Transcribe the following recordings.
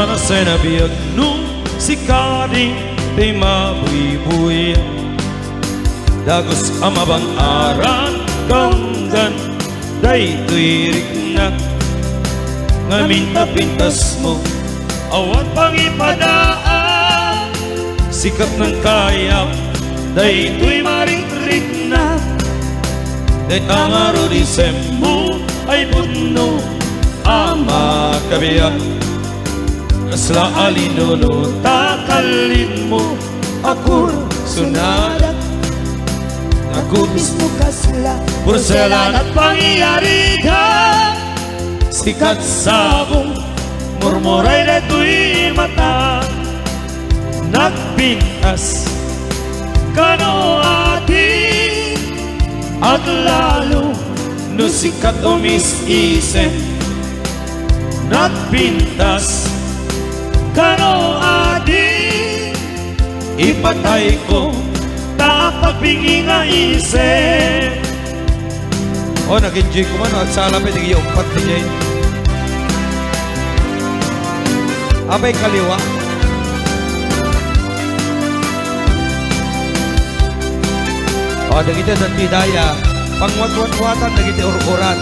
Nagana sa nabiyag nung si Kading di mabuy-buy dagos amabang aran kanggan day tuirik na ngamin na pintas mo awan pangipadaan sikat ng kaya day tuy marik-rik na day tangaro di sembo ay puno ama kabiyak kasla alinuno takalin mo akur sunadak ako mismo kasla porselan at pangyayari ka sikat sabong murmuray na tuy mata nagpintas kano ating at lalo no sikat umis-isen nagpintas kano ating ipatay ko tapagpingi nga isip. Oh, nag-enjoy ko man at sa alapit nag-iumpat ni Jay abay kaliwa oh, nagita nanti daya pangwat-wat-watan nagita ur-uran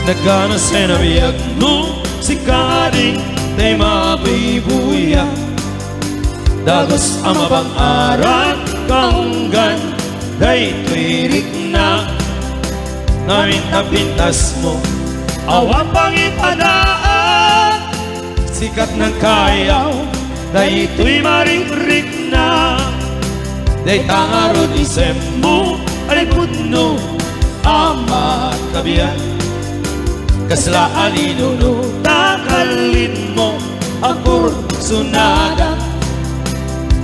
nagana sa nabiyag mo si Kading di mabuy-buya dagos amabang aran kanggan day tuirik na ngamin na pintas mo awan pangipadaan sikat ng kayaw day tuy marik-rik na day tangaro di sembo ay puno ama kabiyak kasla alinuno takalin mo akur sunada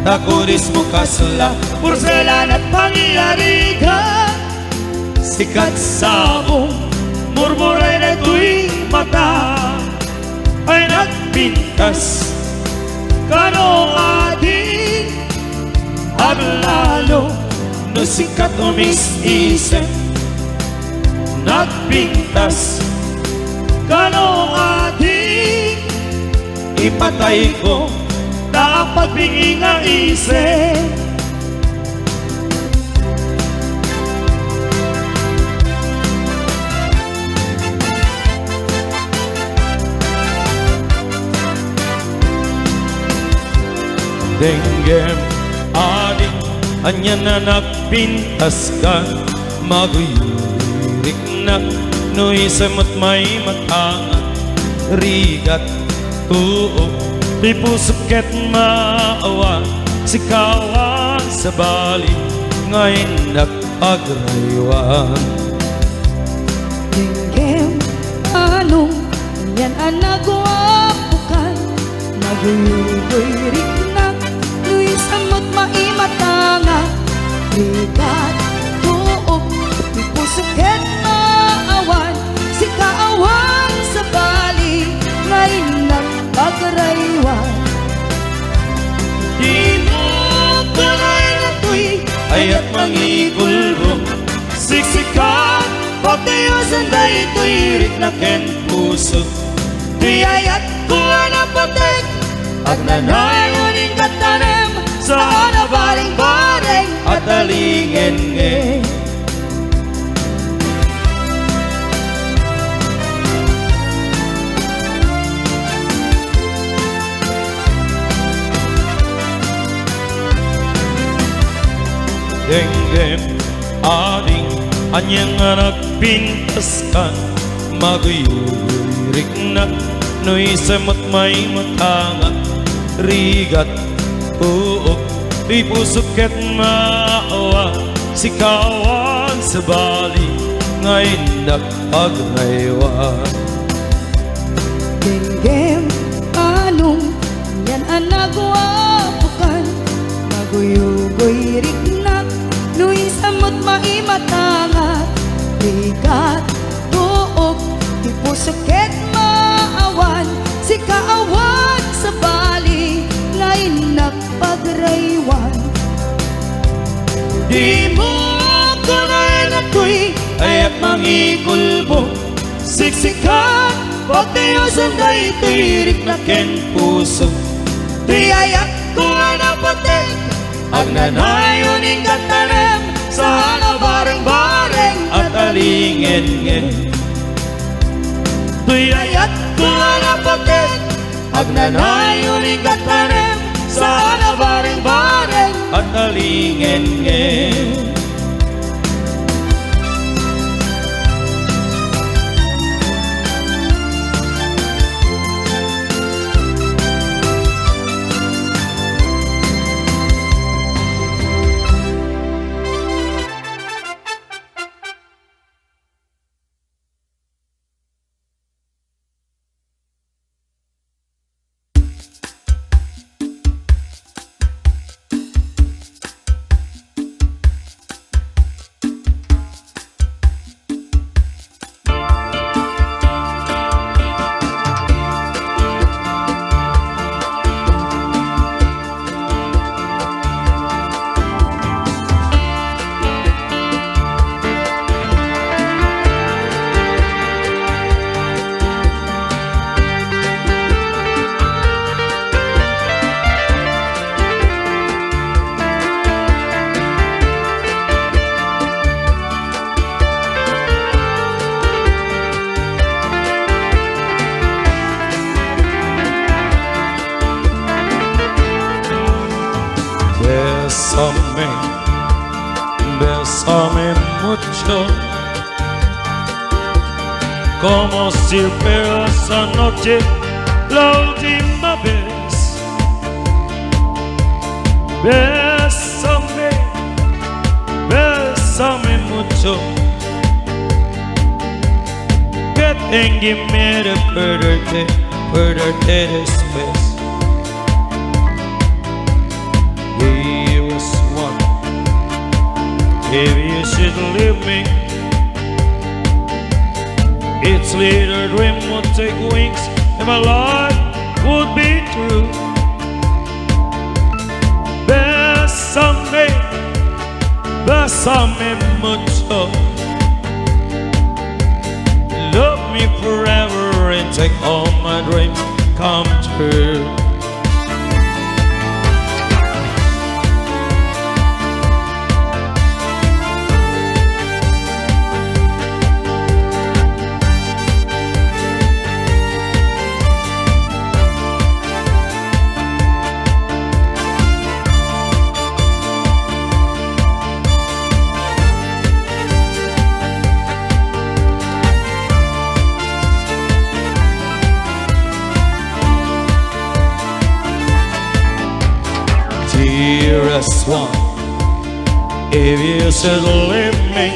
takuris mo kasla porselan at pangyayari ka sikat sabong murmuray na tuy mata ay nagpintas kano ating at lalo no sikat umis-isip nagpintas kano ating ipatay ko dapat bingi nga isip denggem adik hanya na nagpintas ka maguyurik na no isamot may matangat rigat tuog di pusukit maawa sikawan sa bali ngayon nagpagraywan denggem anong yan ang nagwapukan maguyurik na luis amot maimatanga rigat tuog di pusukit maawan sikawan sa bali ngayon nagpagraywan di mo tunay na tuy ayat mangigulbong siksikan pagtayosan na ito'y na ken puso di ayat ko na patek at nanayoning katanem sa nabaling-baling at alingin-ngin denggem ading anyang nagpintas ka maguyurik na no isamot may matangat rigat uok di pusukit maawa sikawan sa bali ngayon nagpagraywan denggem anong yan ang nagwapukan maguyugoy rignak luis amot maimatanga rigat tuog di pusukit maawan sikaawan sa bali ngayon nagpagraywan di mo kunay na tuy ay kaya't mangikulbo. Siksikan, pagtiyosan na itirik na ken puso. Tiyayak ko nga napatik, ang nanayon ingat tanem, sana bareng-bareng at alingin-ngin. Tiyayak ko nga napatik, ang nanayon ingat tanem, sana bareng-bareng at alingin-ngin. Bésame, bésame mucho, como si fuera esa noche la última vez. Bésame, bésame mucho, que tengo miedo de perderte después. If you should leave me, its little dream would take wings and my life would be true. Bésame, bésame mucho, love me forever and take all my dreams come true. Dearest one, if you should leave me,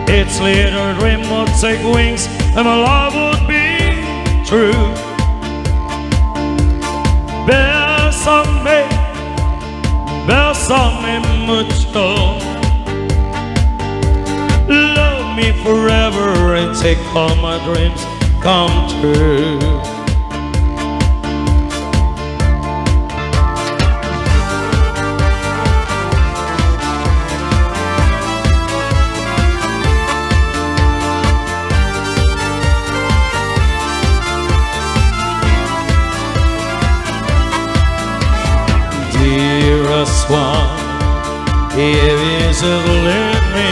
its little dream would take wings and my love would be true. Bésame, bésame mucho, love me forever and take all my dreams come true. Dearest one, if you should leave me,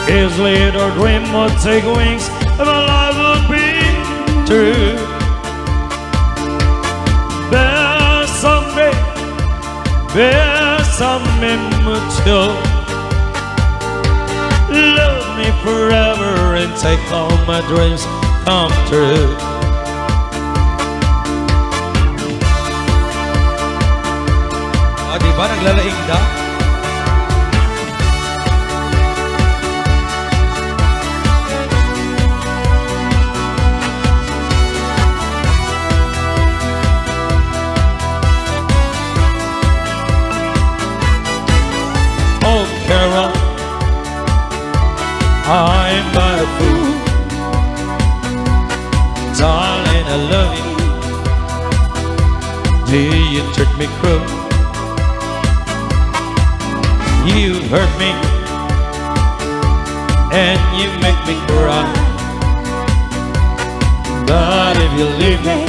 his little dream would take wings and my life would be true. Bésame, bésame mucho, love me forever and take all my dreams come true. Diba naglalaing ka? Oh Carol, I'm not a fool, darling, I love you. Do you treat me cruel? You hurt me and you make me cry. But if you leave me,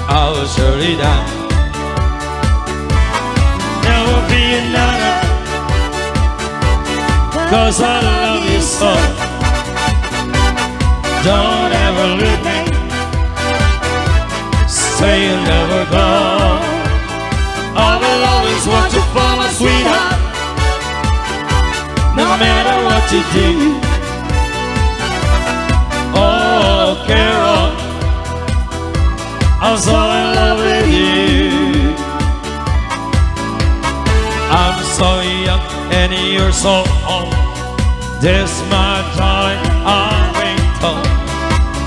I will surely die. There will be another, 'cause I love you so. Don't ever leave me, say you'll never go. I will always want you for my sweetheart, no matter what you do. Oh, Carol, I'm so in love with you. I'm so young and you're so old. This my time, I'm being told.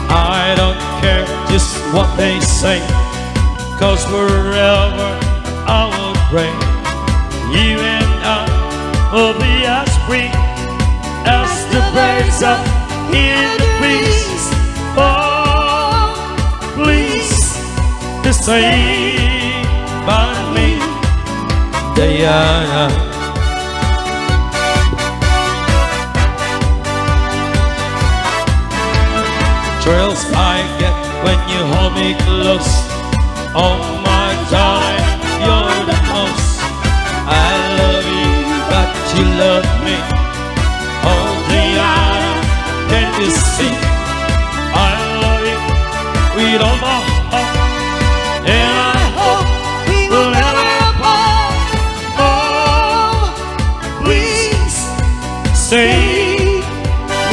I don't care just what they say, 'cause forever I will pray. You and I will be as free as the birds up in the breeze. Oh, please, just say by me, Diana. Thrills I get when you hold me close. Oh my darling, you're the most. I love you, but you love me. Oh Diana, can you see? I love you with all my heart, and I hope we will never part. Oh, please stay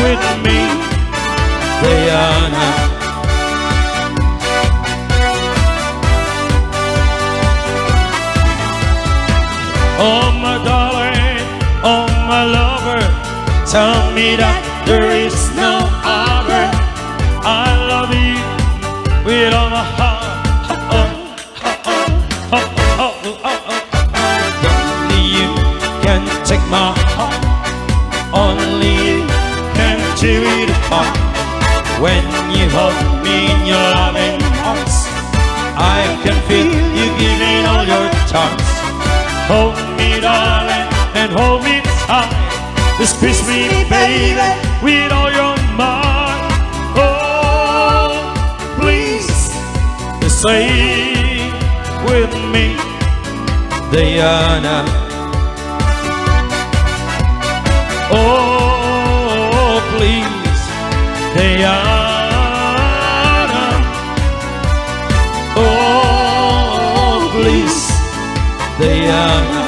with me, Diana. Oh my darling, oh my lover, tell me that there is no other. I love you with all my heart. Oh, oh, oh, oh, oh, oh, oh. Only you can take my heart. Only you can tear it apart. When you hold me in your loving arms, I can feel you giving all your charms. Hold me, darling, and hold me tight. Just kiss me, baby, with all your might. Oh, please, stay with me, Diana. Oh, please, Diana. Oh, please, Diana.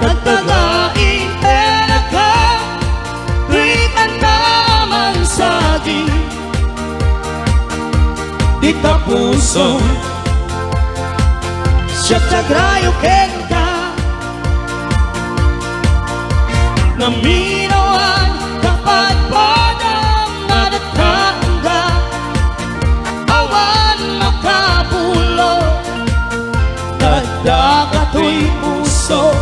at tagain pinagkatuwing ang tamang saging. Di tapuso siya tagrayo kenta naminawan kapag padang nadatangga awan makapulo dadakato'y puso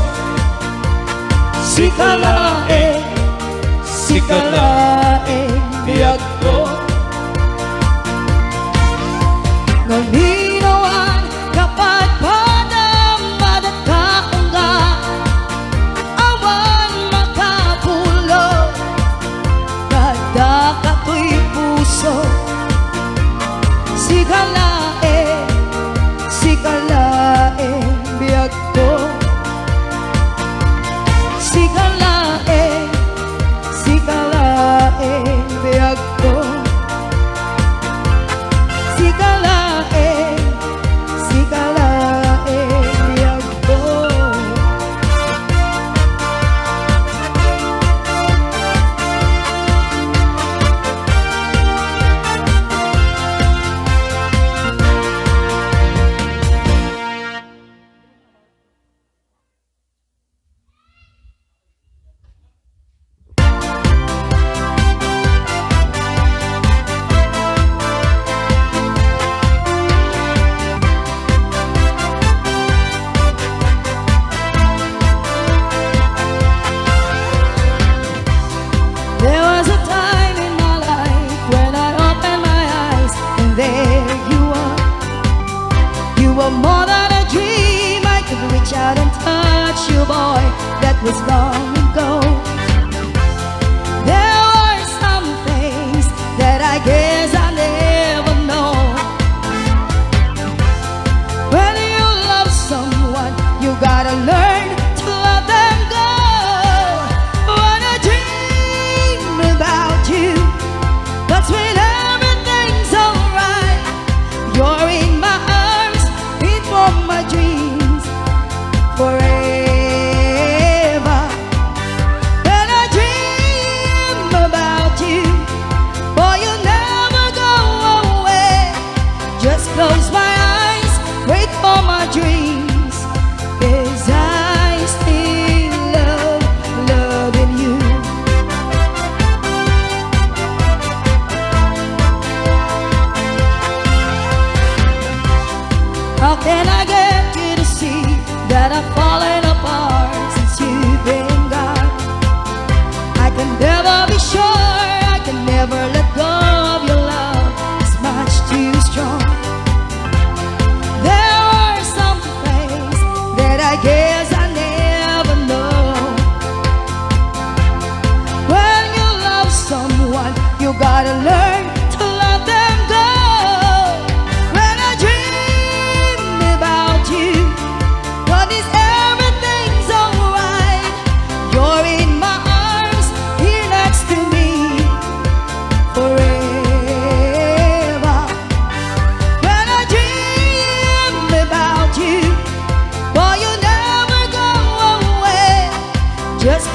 sikalae biyag ko naminawan kapag padang nadatangga awan makapulo dadakato'y puso sikalae biyag ko sikalae biyag ko sikalae biyag ko. There was a time in my life when I opened my eyes and there you were. You were more than a dream. I could reach out and touch you, boy. That was long ago. There were some things that I guess I never know. When you love someone, you gotta learn to let them go. When I dream about you, that's when everything's alright. You're in my arms, in for my dreams forever. When I dream about you, boy, you never go away. Just close my eyes, wait for my dreams, 'cause I still loving you. How can I get you to see that I've fallen apart since you've been gone? I can never be sure, I can never let go of your love. It's much too strong. There are some things that I guess I never know. When you love someone, you gotta learn to let them go. When I dream about you, what is everything's alright. You're in my arms, here next to me forever. When I dream about you, boy, you never go away. Just